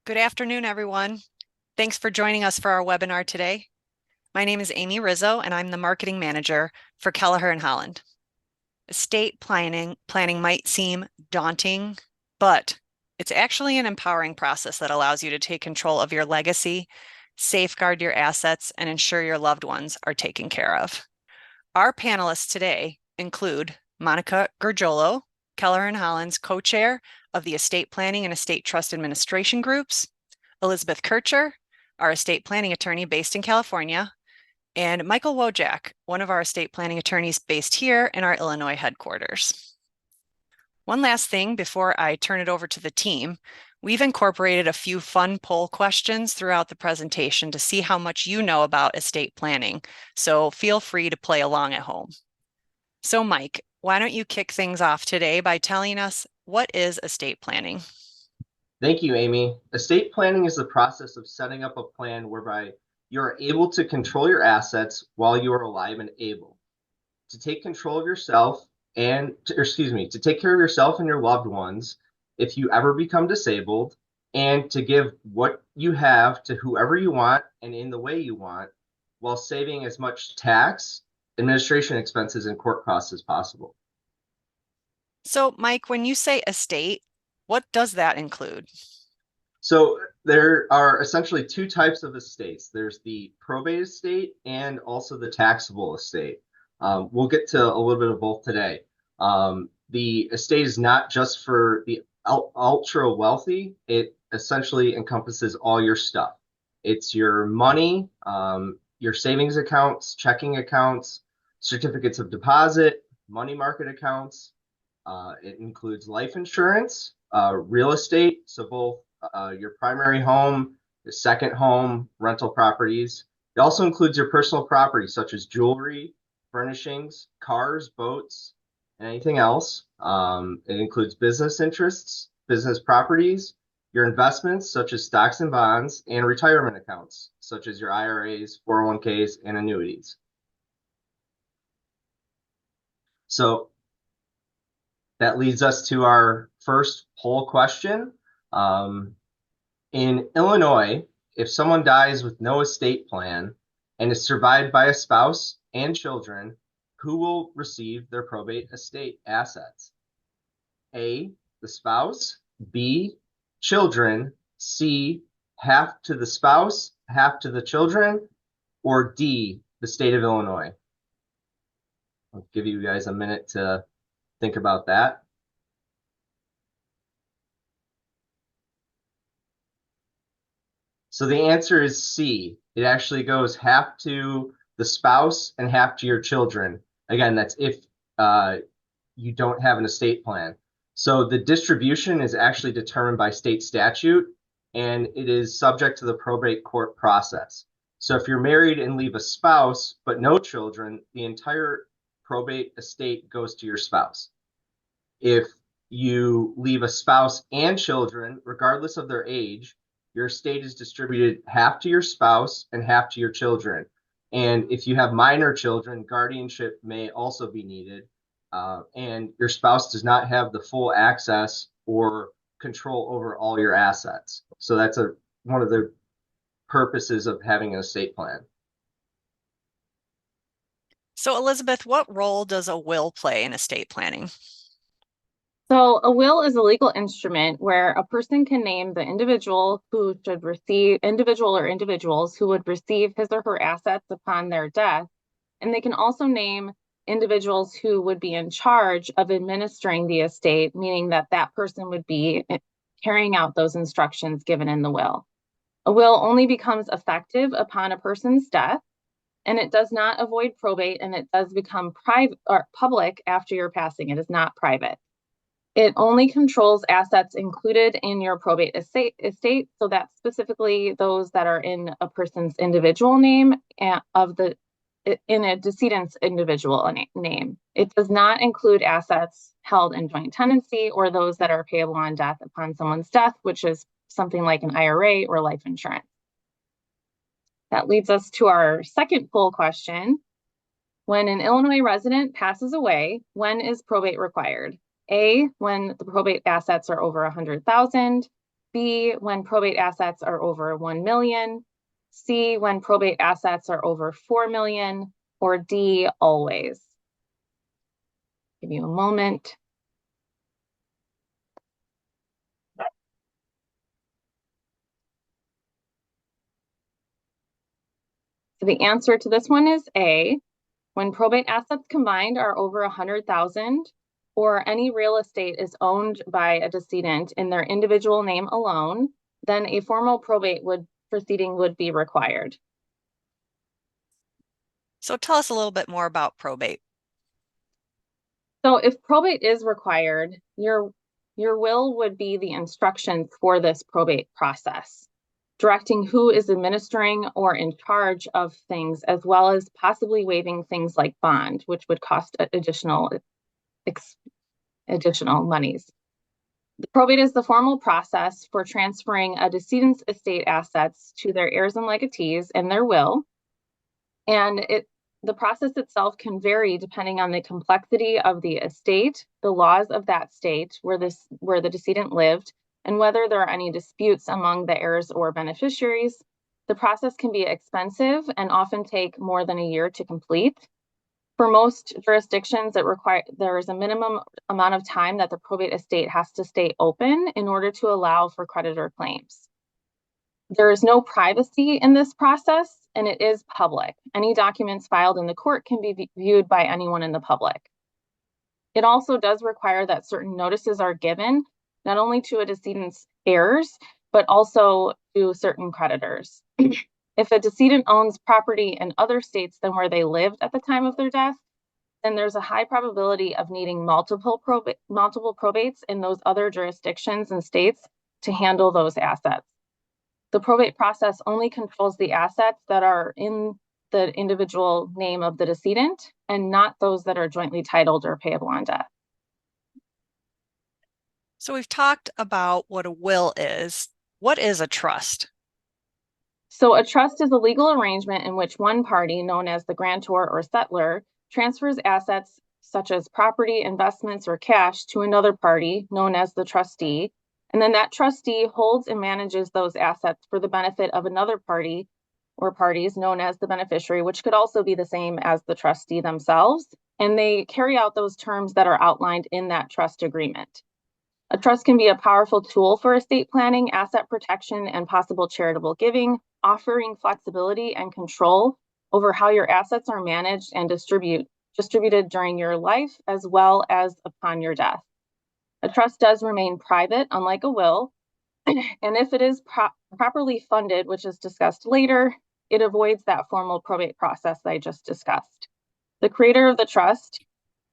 Good afternoon, everyone. Thanks for joining us for our webinar today. My name is Amy Rizzo, and I'm the marketing manager for Kelleher and Holland. Estate planning might seem daunting, but it's actually an empowering process that allows you to take control of your legacy, safeguard your assets, and ensure your loved ones are taken care of. Our panelists today include Monica Gurgiolo, Kelleher and Holland's co-chair of the Estate Planning and Estate Trust Administration Groups, Elizabeth Kircher, our estate planning attorney based in California, and Michael Wojak, one of our estate planning attorneys based here in our Illinois headquarters. One last thing before I turn it over to the team, we've incorporated a few fun poll questions throughout the presentation to see how much you know about estate planning, so feel free to play along at home. So Mike, why don't you kick things off today by telling us what is estate planning? Thank you, Amy. Estate planning is the process of setting up a plan whereby you are able to control your assets while you are alive and able to take control of yourself to take care of yourself and your loved ones if you ever become disabled, and to give what you have to whoever you want and in the way you want, while saving as much tax, administration expenses, and court costs as possible. So Mike, when you say estate, what does that include? So there are essentially two types of estates. There's the probate estate and also the taxable estate. We'll get to a little bit of both today. The estate is not just for the ultra wealthy. It essentially encompasses all your stuff. It's your money, your savings accounts, checking accounts, certificates of deposit, money market accounts. It includes life insurance, real estate, so both your primary home, your second home, rental properties. It also includes your personal property, such as jewelry, furnishings, cars, boats, and anything else. It includes business interests, business properties, your investments, such as stocks and bonds, and retirement accounts, such as your IRAs, 401ks, and annuities. So that leads us to our first poll question. In Illinois, if someone dies with no estate plan and is survived by a spouse and children, who will receive their probate estate assets? A, the spouse, B, children, C, half to the spouse, half to the children, or D, the state of Illinois? I'll give you guys a minute to think about that. So the answer is C. It actually goes half to the spouse and half to your children. Again, that's if you don't have an estate plan. So the distribution is actually determined by state statute, and it is subject to the probate court process. So if you're married and leave a spouse but no children, the entire probate estate goes to your spouse. If you leave a spouse and children, regardless of their age, your estate is distributed half to your spouse and half to your children. And if you have minor children, guardianship may also be needed. And your spouse does not have the full access or control over all your assets. So that's one of the purposes of having an estate plan. So Elizabeth, what role does a will play in estate planning? So a will is a legal instrument where a person can name the individual who should receive, individual or individuals who would receive his or her assets upon their death. And they can also name individuals who would be in charge of administering the estate, meaning that that person would be carrying out those instructions given in the will. A will only becomes effective upon a person's death, and it does not avoid probate, and it does become private or public after your passing. It is not private. It only controls assets included in your probate estate, so that's specifically those that are in a person's individual name and in a decedent's individual name. It does not include assets held in joint tenancy or those that are payable on death upon someone's death, which is something like an IRA or life insurance. That leads us to our second poll question. When an Illinois resident passes away, when is probate required? A, when the probate assets are over 100,000, B, when probate assets are over 1 million, C, when probate assets are over 4 million, or D, always. Give you a moment. So the answer to this one is A, when probate assets combined are over 100,000, or any real estate is owned by a decedent in their individual name alone, then a formal probate proceeding would be required. So tell us a little bit more about probate. So if probate is required, your will would be the instructions for this probate process, directing who is administering or in charge of things, as well as possibly waiving things like bond, which would cost additional monies. The probate is the formal process for transferring a decedent's estate assets to their heirs and legatees in their will. And the process itself can vary depending on the complexity of the estate, the laws of that state where the decedent lived, and whether there are any disputes among the heirs or beneficiaries. The process can be expensive and often take more than a year to complete. For most jurisdictions, there is a minimum amount of time that the probate estate has to stay open in order to allow for creditor claims. There is no privacy in this process, and it is public. Any documents filed in the court can be viewed by anyone in the public. It also does require that certain notices are given, not only to a decedent's heirs, but also to certain creditors. If a decedent owns property in other states than where they lived at the time of their death, then there's a high probability of needing multiple probates in those other jurisdictions and states to handle those assets. The probate process only controls the assets that are in the individual name of the decedent and not those that are jointly titled or payable on death. So we've talked about what a will is. What is a trust? So a trust is a legal arrangement in which one party, known as the grantor or settlor, transfers assets such as property, investments, or cash to another party, known as the trustee. And then that trustee holds and manages those assets for the benefit of another party or parties, known as the beneficiary, which could also be the same as the trustee themselves. And they carry out those terms that are outlined in that trust agreement. A trust can be a powerful tool for estate planning, asset protection, and possible charitable giving, offering flexibility and control over how your assets are managed and distributed during your life, as well as upon your death. A trust does remain private, unlike a will, and if it is properly funded, which is discussed later, it avoids that formal probate process that I just discussed. The creator of the trust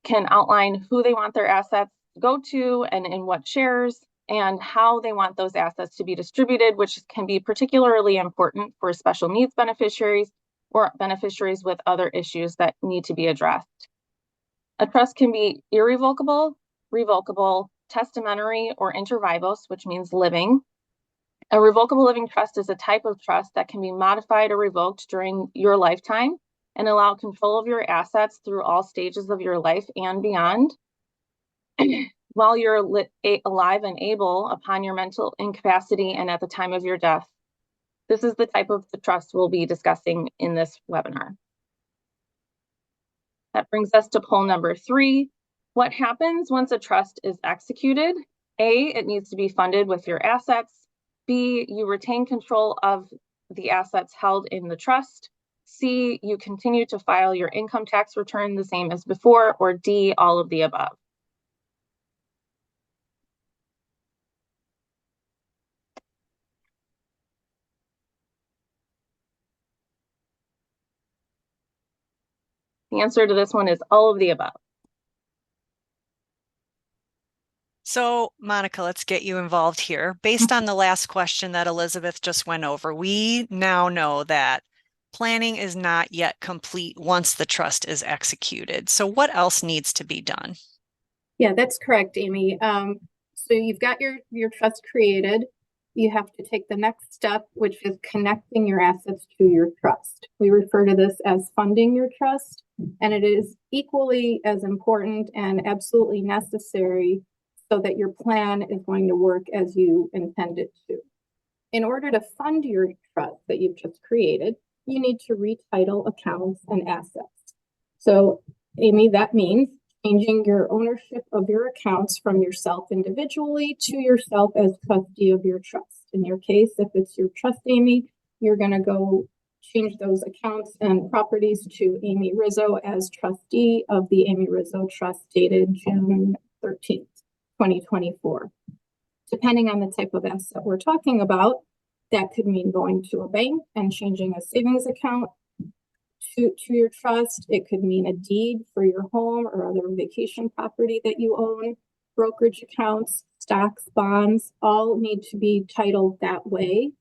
can outline who they want their assets to go to and in what shares, and how they want those assets to be distributed, which can be particularly important for special needs beneficiaries or beneficiaries with other issues that need to be addressed. A trust can be irrevocable, revocable, testamentary, or inter vivos, which means living. A revocable living trust is a type of trust that can be modified or revoked during your lifetime and allow control of your assets through all stages of your life and beyond. While you're alive and able upon your mental incapacity and at the time of your death. This is the type of the trust we'll be discussing in this webinar. That brings us to poll number 3. What happens once a trust is executed? A, it needs to be funded with your assets. B, you retain control of the assets held in the trust. C, you continue to file your income tax return the same as before, or D, all of the above. The answer to this one is all of the above. So, Monica, let's get you involved here. Based on the last question that Elizabeth just went over, we now know that planning is not yet complete once the trust is executed. So what else needs to be done? Yeah, that's correct, Amy. So you've got your trust created. You have to take the next step, which is connecting your assets to your trust. We refer to this as funding your trust, and it is equally as important and absolutely necessary so that your plan is going to work as you intend it to. In order to fund your trust that you've just created, you need to retitle accounts and assets. So, Amy, that means changing your ownership of your accounts from yourself individually to yourself as trustee of your trust. In your case, if it's your trust, Amy, you're going to go change those accounts and properties to Amy Rizzo as trustee of the Amy Rizzo Trust dated June 13th, 2024. Depending on the type of asset we're talking about, that could mean going to a bank and changing a savings account to your trust. It could mean a deed for your home or other vacation property that you own. Brokerage accounts, stocks, bonds, all need to be titled that way.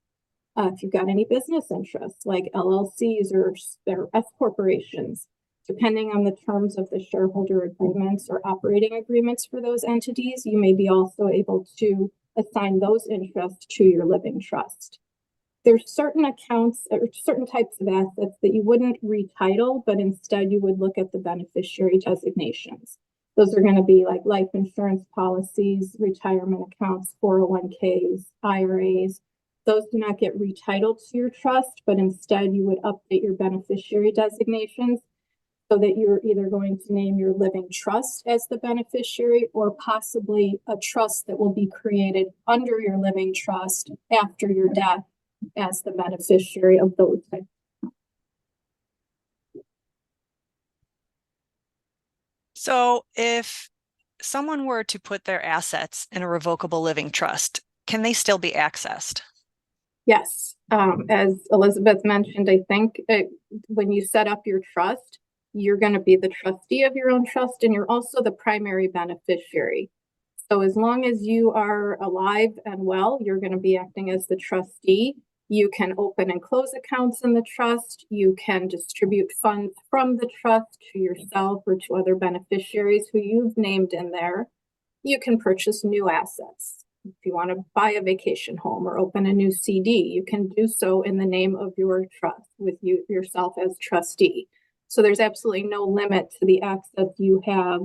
If you've got any business interests like LLCs or S corporations, depending on the terms of the shareholder agreements or operating agreements for those entities, you may be also able to assign those interests to your living trust. There's certain accounts or certain types of assets that you wouldn't retitle, but instead you would look at the beneficiary designations. Those are going to be like life insurance policies, retirement accounts, 401ks, IRAs. Those do not get retitled to your trust, but instead you would update your beneficiary designations so that you're either going to name your living trust as the beneficiary or possibly a trust that will be created under your living trust after your death as the beneficiary of those types. So if someone were to put their assets in a revocable living trust, can they still be accessed? Yes, as Elizabeth mentioned, I think when you set up your trust, you're going to be the trustee of your own trust and you're also the primary beneficiary. So as long as you are alive and well, you're going to be acting as the trustee. You can open and close accounts in the trust. You can distribute funds from the trust to yourself or to other beneficiaries who you've named in there. You can purchase new assets. If you want to buy a vacation home or open a new CD, you can do so in the name of your trust with yourself as trustee. So there's absolutely no limit to the access you have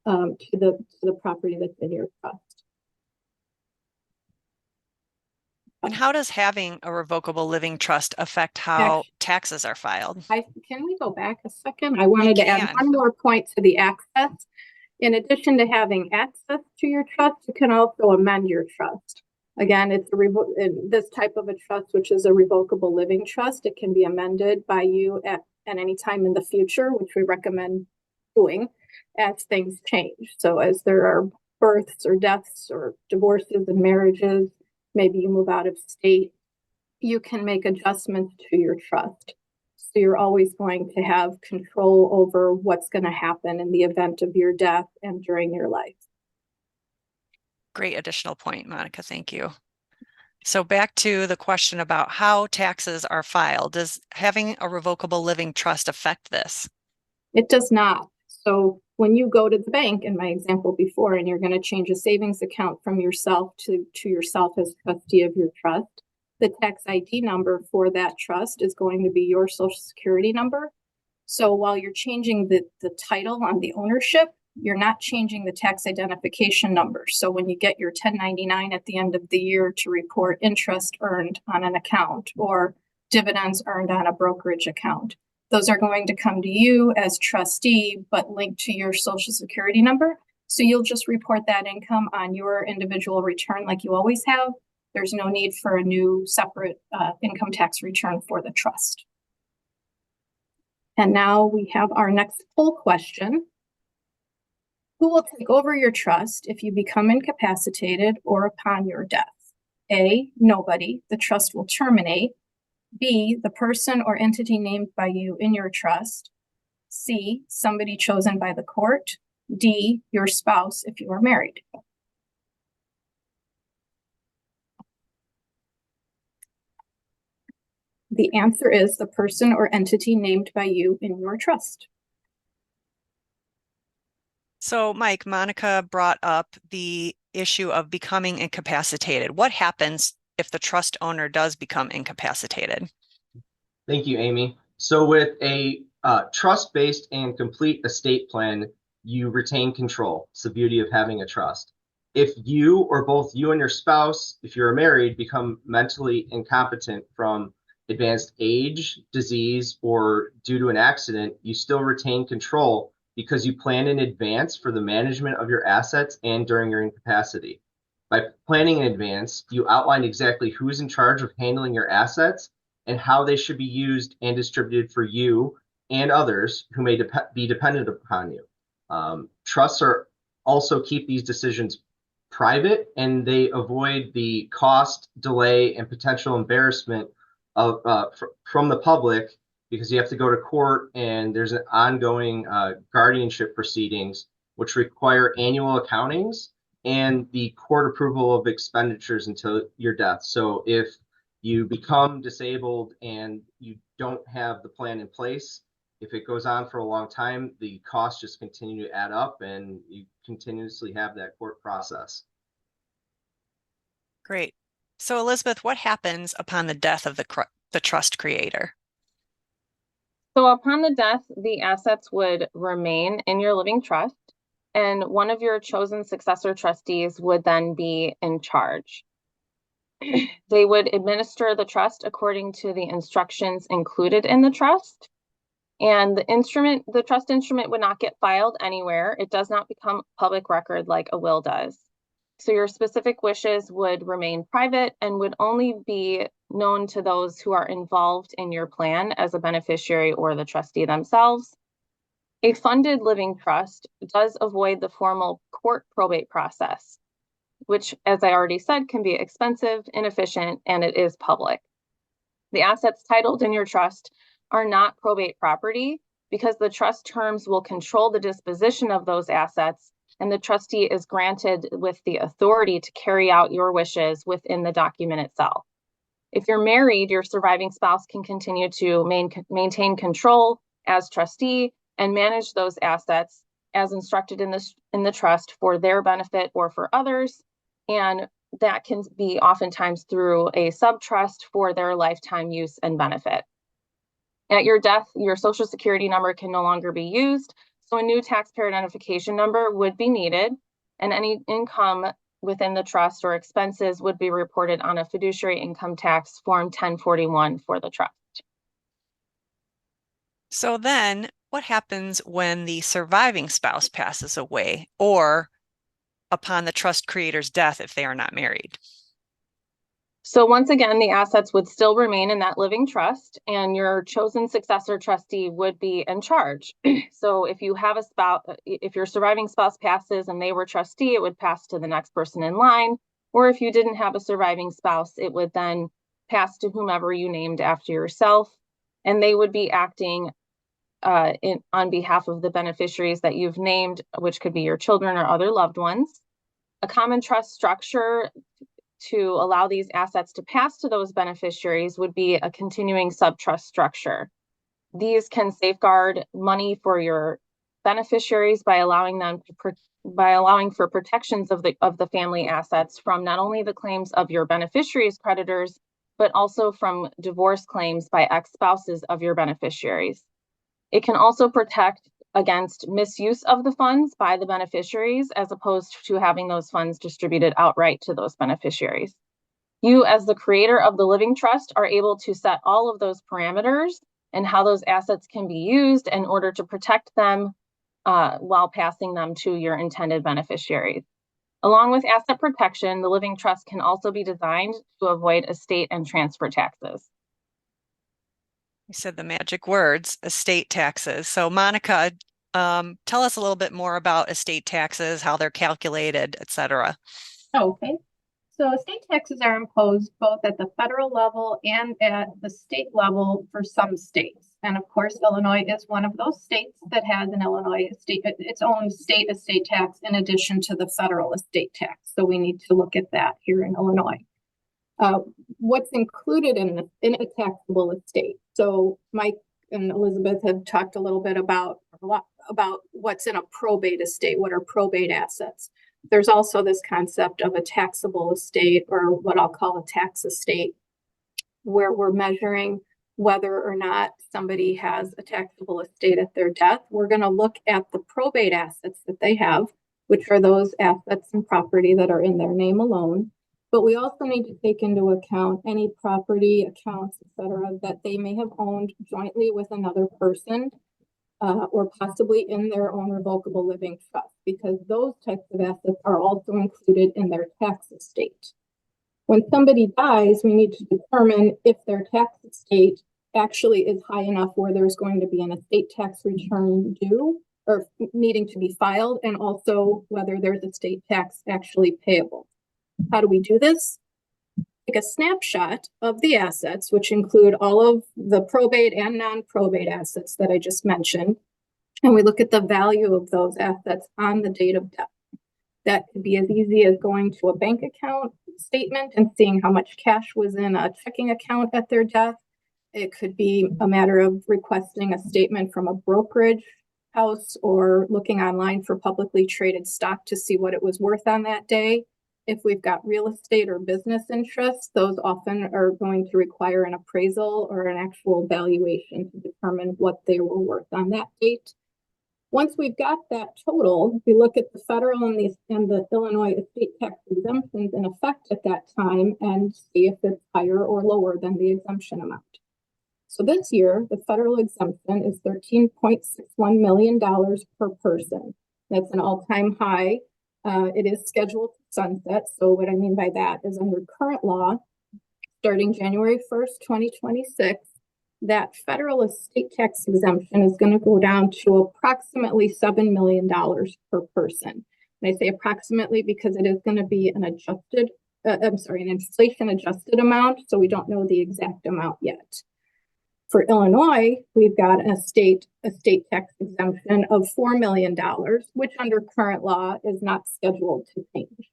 to the property that's in your trust. And how does having a revocable living trust affect how taxes are filed? Can we go back a second? I wanted to add one more point to the access. In addition to having access to your trust, you can also amend your trust. Again, it's this type of a trust, which is a revocable living trust. It can be amended by you at any time in the future, which we recommend doing as things change. So as there are births or deaths or divorces and marriages, maybe you move out of state, you can make adjustments to your trust. So you're always going to have control over what's going to happen in the event of your death and during your life. Great additional point, Monica. Thank you. So back to the question about how taxes are filed. Does having a revocable living trust affect this? It does not. So when you go to the bank, in my example before, and you're going to change a savings account from yourself to yourself as trustee of your trust, the tax ID number for that trust is going to be your social security number. So while you're changing the title on the ownership, you're not changing the tax identification number. So when you get your 1099 at the end of the year to report interest earned on an account or dividends earned on a brokerage account, those are going to come to you as trustee, but linked to your social security number. So you'll just report that income on your individual return like you always have. There's no need for a new separate income tax return for the trust. And now we have our next poll question. Who will take over your trust if you become incapacitated or upon your death? A, nobody. The trust will terminate. B, the person or entity named by you in your trust. C, somebody chosen by the court. D, your spouse if you are married. The answer is the person or entity named by you in your trust. So, Mike, Monica brought up the issue of becoming incapacitated. What happens if the trust owner does become incapacitated? Thank you, Amy. So with a trust-based and complete estate plan, you retain control. It's the beauty of having a trust. if you or both you and your spouse, if you're married, become mentally incompetent from advanced age, disease, or due to an accident, you still retain control because you plan in advance for the management of your assets and during your incapacity. By planning in advance, you outline exactly who's in charge of handling your assets and how they should be used and distributed for you and others who may be dependent upon you. Trusts are also keep these decisions private, and they avoid the cost, delay, and potential embarrassment of from the public, because you have to go to court and there's an ongoing guardianship proceedings which require annual accountings and the court approval of expenditures until your death. So if you become disabled and you don't have the plan in place, if it goes on for a long time, the costs just continue to add up and you continuously have that court process. Great. So Elizabeth, what happens upon the death of the trust creator? So upon the death, the assets would remain in your living trust, and one of your chosen successor trustees would then be in charge. They would administer the trust according to the instructions included in the trust. And the trust instrument would not get filed anywhere. It does not become public record like a will does. So your specific wishes would remain private and would only be known to those who are involved in your plan as a beneficiary or the trustee themselves. A funded living trust does avoid the formal court probate process, which, as I already said, can be expensive, inefficient, and it is public. The assets titled in your trust are not probate property because the trust terms will control the disposition of those assets, and the trustee is granted with the authority to carry out your wishes within the document itself. If you're married, your surviving spouse can continue to maintain control as trustee and manage those assets as instructed in the trust for their benefit or for others, and that can be oftentimes through a subtrust for their lifetime use and benefit. At your death, your Social Security number can no longer be used, so a new taxpayer identification number would be needed, and any income within the trust or expenses would be reported on a fiduciary income tax form 1041 for the trust. So then what happens when the surviving spouse passes away or upon the trust creator's death if they are not married? So once again, the assets would still remain in that living trust and your chosen successor trustee would be in charge. So if you have a spouse, if your surviving spouse passes and they were trustee, it would pass to the next person in line. Or if you didn't have a surviving spouse, it would then pass to whomever you named after yourself. And they would be acting on behalf of the beneficiaries that you've named, which could be your children or other loved ones. A common trust structure to allow these assets to pass to those beneficiaries would be a continuing subtrust structure. These can safeguard money for your beneficiaries by allowing for protections of the family assets from not only the claims of your beneficiaries' creditors, but also from divorce claims by ex-spouses of your beneficiaries. It can also protect against misuse of the funds by the beneficiaries, as opposed to having those funds distributed outright to those beneficiaries. You, as the creator of the living trust, are able to set all of those parameters and how those assets can be used in order to protect them while passing them to your intended beneficiaries. Along with asset protection, the living trust can also be designed to avoid estate and transfer taxes. You said the magic words, estate taxes. So Monica, tell us a little bit more about estate taxes, how they're calculated, et cetera. Okay. So estate taxes are imposed both at the federal level and at the state level for some states. And of course, Illinois is one of those states that has an its own state estate tax in addition to the federal estate tax. So we need to look at that here in Illinois. What's included in a taxable estate. So Mike and Elizabeth have talked a little bit about what's in a probate estate, what are probate assets. There's also this concept of a taxable estate, or what I'll call a tax estate, where we're measuring whether or not somebody has a taxable estate at their death. We're going to look at the probate assets that they have. which are those assets and property that are in their name alone. But we also need to take into account any property, accounts, etc., that they may have owned jointly with another person, or possibly in their own revocable living trust, because those types of assets are also included in their tax estate. When somebody dies, we need to determine if their tax estate actually is high enough where there's going to be an estate tax return due or needing to be filed, and also whether there's estate tax actually payable. How do we do this? Take a snapshot of the assets, which include all of the probate and non-probate assets that I just mentioned, and we look at the value of those assets on the date of death. That could be as easy as going to a bank account statement and seeing how much cash was in a checking account at their death. It could be a matter of requesting a statement from a brokerage house or looking online for publicly traded stock to see what it was worth on that day. If we've got real estate or business interests, those often are going to require an appraisal or an actual valuation to determine what they were worth on that date. Once we've got that total, we look at the federal and the Illinois estate tax exemptions in effect at that time and see if it's higher or lower than the exemption amount. So this year, the federal exemption is $13.61 million per person. That's an all-time high. It is scheduled to sunset. So what I mean by that is under current law, starting January 1st, 2026, that federal estate tax exemption is going to go down to approximately $7 million per person. And I say approximately because it is going to be an adjusted, an inflation adjusted amount. So we don't know the exact amount yet. For Illinois, we've got an estate tax exemption of $4 million, which under current law is not scheduled to change.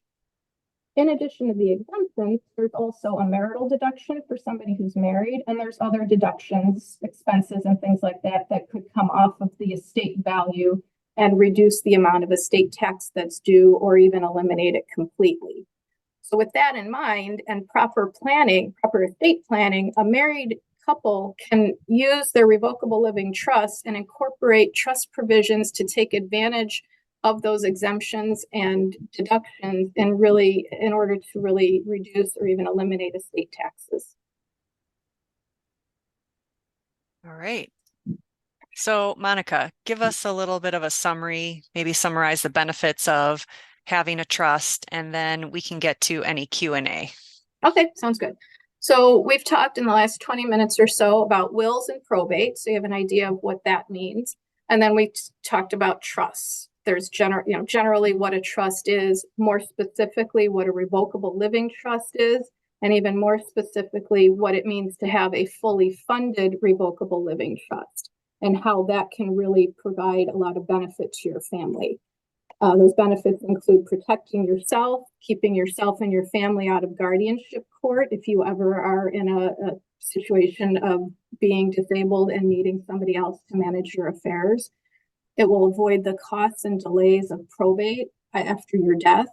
In addition to the exemptions, there's also a marital deduction for somebody who's married, and there's other deductions, expenses, and things like that that could come off of the estate value and reduce the amount of estate tax that's due or even eliminate it completely. So with that in mind and proper estate planning, a married couple can use their revocable living trust and incorporate trust provisions to take advantage of those exemptions and deductions and really in order to really reduce or even eliminate estate taxes. All right. So Monica, give us a little bit of a summary, maybe summarize the benefits of having a trust, and then we can get to any Q&A. Okay, sounds good. So we've talked in the last 20 minutes or so about wills and probate, so you have an idea of what that means. And then we talked about trusts. There's generally what a trust is, more specifically what a revocable living trust is, and even more specifically what it means to have a fully funded revocable living trust and how that can really provide a lot of benefit to your family. Those benefits include protecting yourself, keeping yourself and your family out of guardianship court if you ever are in a situation of being disabled and needing somebody else to manage your affairs. It will avoid the costs and delays of probate after your death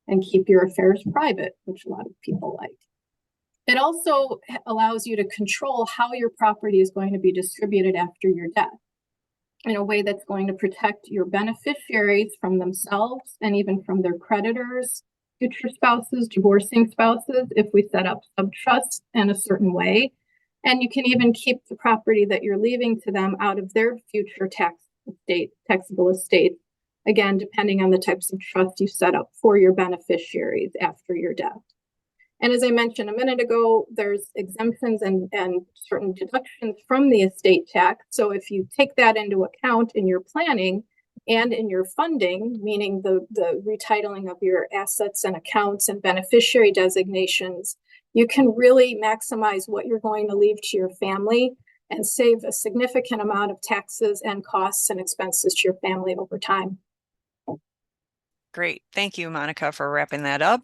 and keep your affairs private, which a lot of people like. It also allows you to control how your property is going to be distributed after your death in a way that's going to protect your beneficiaries from themselves and even from their creditors, future spouses, divorcing spouses, if we set up sub-trusts in a certain way. And you can even keep the property that you're leaving to them out of their future taxable estate, again, depending on the types of trust you set up for your beneficiaries after your death. And as I mentioned a minute ago, there's exemptions and certain deductions from the estate tax. So if you take that into account in your planning and in your funding, meaning the retitling of your assets and accounts and beneficiary designations, you can really maximize what you're going to leave to your family and save a significant amount of taxes and costs and expenses to your family over time. Great. Thank you, Monica, for wrapping that up.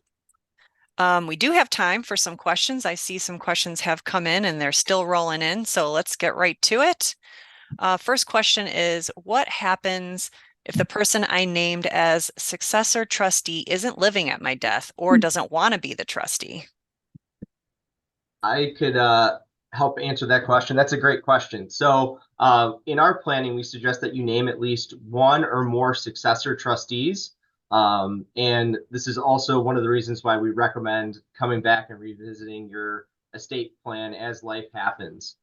We do have time for some questions. I see some questions have come in and they're still rolling in, so let's get right to it. First question is, what happens if the person I named as successor trustee isn't living at my death or doesn't want to be the trustee? I could help answer that question. That's a great question. So in our planning, we suggest that you name at least one or more successor trustees And this is also one of the reasons why we recommend coming back and revisiting your estate plan as life happens.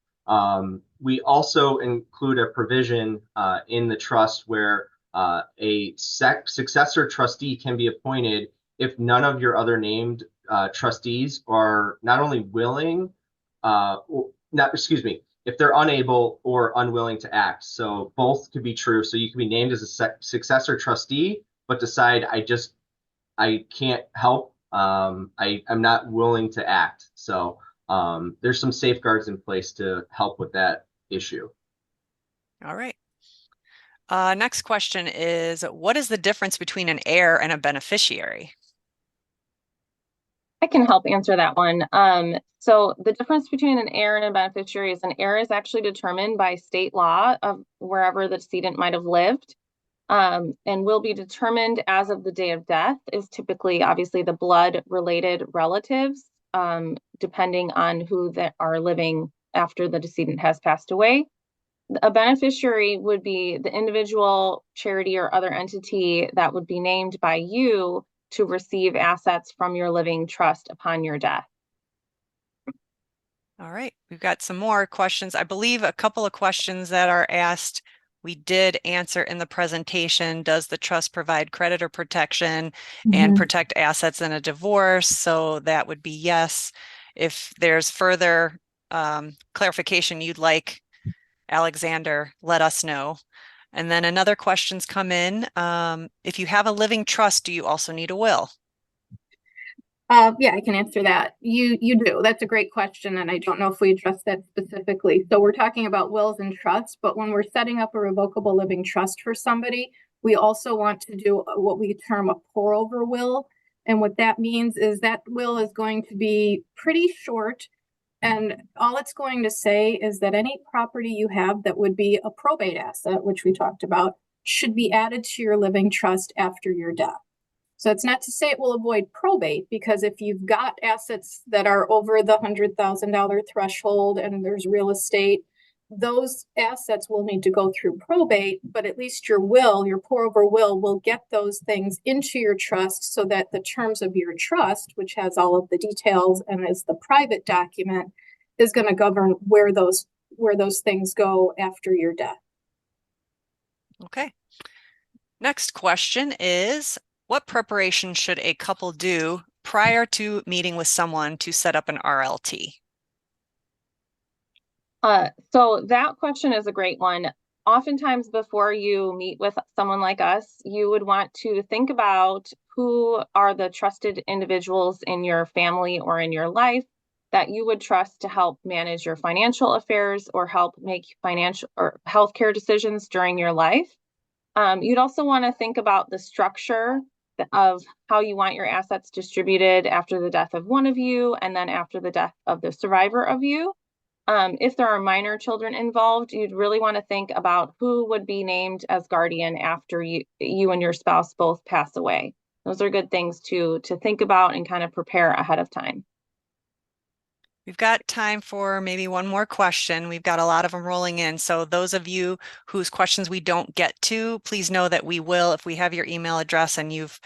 We also include a provision in the trust where a successor trustee can be appointed if none of your other named trustees are not only willing, if they're unable or unwilling to act. So both could be true. So you can be named as a successor trustee, but decide I can't help. I'm not willing to act. So there's some safeguards in place to help with that issue. All right. Next question is, what is the difference between an heir and a beneficiary? I can help answer that one. So the difference between an heir and a beneficiary is an heir is actually determined by state law of wherever the decedent might have lived, and will be determined as of the day of death, is typically obviously the blood related relatives, depending on who that are living after the decedent has passed away. A beneficiary would be the individual, charity, or other entity that would be named by you to receive assets from your living trust upon your death. All right, we've got some more questions. I believe a couple of questions that are asked we did answer in the presentation. Does the trust provide creditor protection and protect assets in a divorce? So that would be yes. If there's further clarification you'd like, Alexander, let us know. And then another question's come in. If you have a living trust, do you also need a will? Yeah, I can answer that. You do. That's a great question, and I don't know if we addressed that specifically. So we're talking about wills and trusts, but when we're setting up a revocable living trust for somebody, we also want to do what we term a pour-over will. And what that means is that will is going to be pretty short, and all it's going to say is that any property you have that would be a probate asset, which we talked about, should be added to your living trust after your death. So it's not to say it will avoid probate, because if you've got assets that are over the $100,000 threshold and there's real estate, those assets will need to go through probate, but at least your will, your pour-over will get those things into your trust so that the terms of your trust, which has all of the details and is the private document, is going to govern where those things go after your death. Okay. Next question is, what preparation should a couple do prior to meeting with someone to set up an RLT? So that question is a great one. Oftentimes before you meet with someone like us, you would want to think about who are the trusted individuals in your family or in your life that you would trust to help manage your financial affairs or help make financial or healthcare decisions during your life. You'd also want to think about the structure of how you want your assets distributed after the death of one of you and then after the death of the survivor of you. If there are minor children involved, you'd really want to think about who would be named as guardian after you and your spouse both pass away. Those are good things to think about and kind of prepare ahead of time. We've got time for maybe one more question. We've got a lot of them rolling in. So those of you whose questions we don't get to, please know that we will, if we have your email address and you've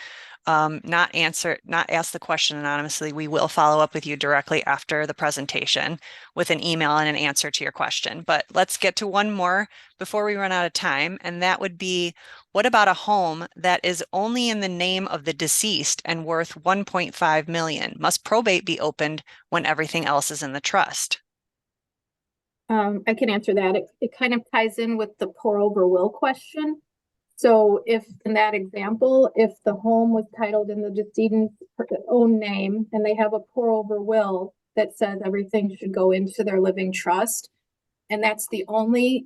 not asked the question anonymously, we will follow up with you directly after the presentation with an email and an answer to your question. But let's get to one more before we run out of time. And that would be, what about a home that is only in the name of the deceased and worth 1.5 million? Must probate be opened when everything else is in the trust? I can answer that. It kind of ties in with the pour-over will question. So if in that example, if the home was titled in the decedent's own name and they have a pour-over will that says everything should go into their living trust, and that's the only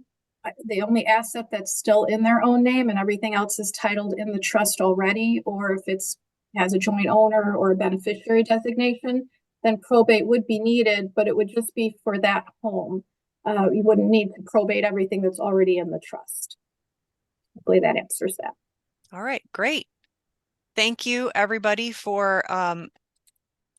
asset that's still in their own name and everything else is titled in the trust already, or if it's has a joint owner or a beneficiary designation, then probate would be needed, but it would just be for that home. You wouldn't need to probate everything that's already in the trust. Hopefully that answers that. All right, great. Thank you everybody for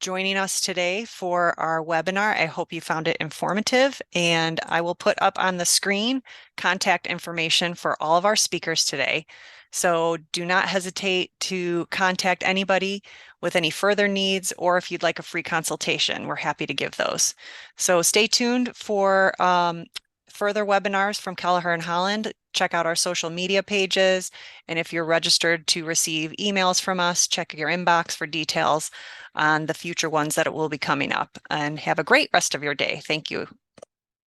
joining us today for our webinar. I hope you found it informative, and I will put up on the screen contact information for all of our speakers today. So do not hesitate to contact anybody with any further needs, or if you'd like a free consultation, we're happy to give those. So stay tuned for further webinars from Kelleher and Holland. Check out our social media pages. And if you're registered to receive emails from us, check your inbox for details on the future ones that will be coming up. And have a great rest of your day. Thank you.